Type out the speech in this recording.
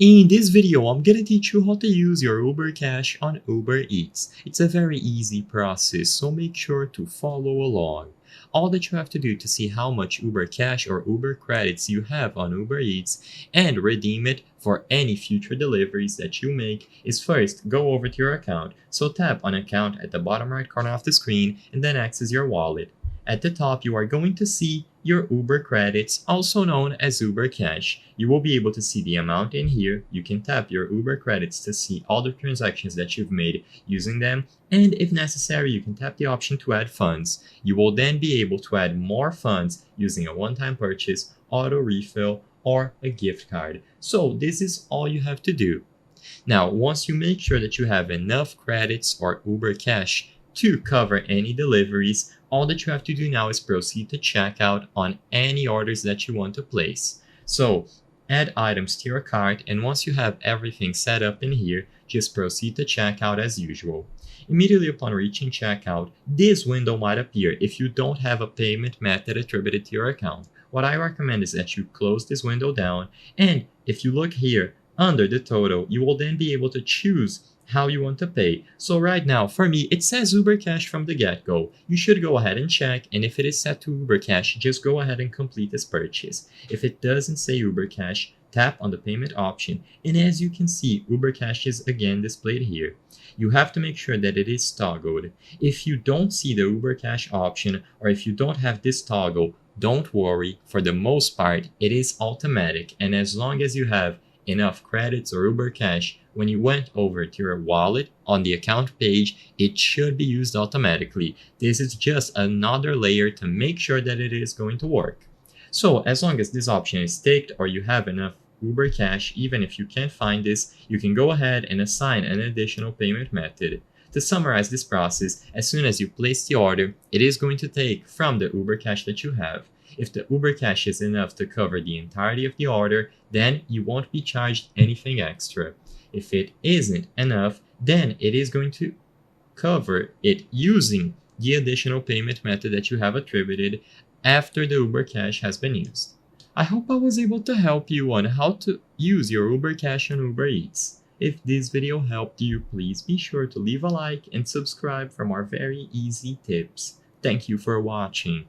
In this video, I'm gonna teach you how to use your Uber Cash on Uber Eats. It's a very easy process, so make sure to follow along. All that you have to do to see how much Uber Cash or Uber credits you have on Uber Eats and redeem it for any future deliveries that you make is first go over to your account. So tap on account at the bottom right corner of the screen and then access your wallet. At the top, you are going to see your Uber credits, also known as Uber Cash. You will be able to see the amount in here. You can tap your Uber credits to see all the transactions that you've made using them. And if necessary, you can tap the option to add funds. You will then be able to add more funds using a one-time purchase, auto refill, or a gift card. So this is all you have to do. Now, once you make sure that you have enough credits or Uber Cash to cover any deliveries, all that you have to do now is proceed to checkout on any orders that you want to place. So add items to your cart, and once you have everything set up in here, just proceed to checkout as usual. Immediately upon reaching checkout, this window might appear if you don't have a payment method attributed to your account. What I recommend is that you close this window down, and if you look here under the total, you will then be able to choose how you want to pay. So right now, for me, it says Uber Cash from the get-go. You should go ahead and check, and if it is set to Uber Cash, just go ahead and complete this purchase. If it doesn't say Uber Cash, tap on the payment option, and as you can see, Uber Cash is again displayed here. You have to make sure that it is toggled. If you don't see the Uber Cash option, or if you don't have this toggle, don't worry. For the most part, it is automatic, and as long as you have enough credits or Uber Cash, when you went over to your wallet on the account page, it should be used automatically. This is just another layer to make sure that it is going to work. So as long as this option is ticked or you have enough Uber Cash, even if you can't find this, you can go ahead and assign an additional payment method. To summarize this process, as soon as you place the order, it is going to take from the Uber Cash that you have. If the Uber Cash is enough to cover the entirety of the order, then you won't be charged anything extra. If it isn't enough, then it is going to cover it using the additional payment method that you have attributed after the Uber Cash has been used. I hope I was able to help you on how to use your Uber Cash on Uber Eats. If this video helped you, please be sure to leave a like and subscribe for more very easy tips. Thank you for watching.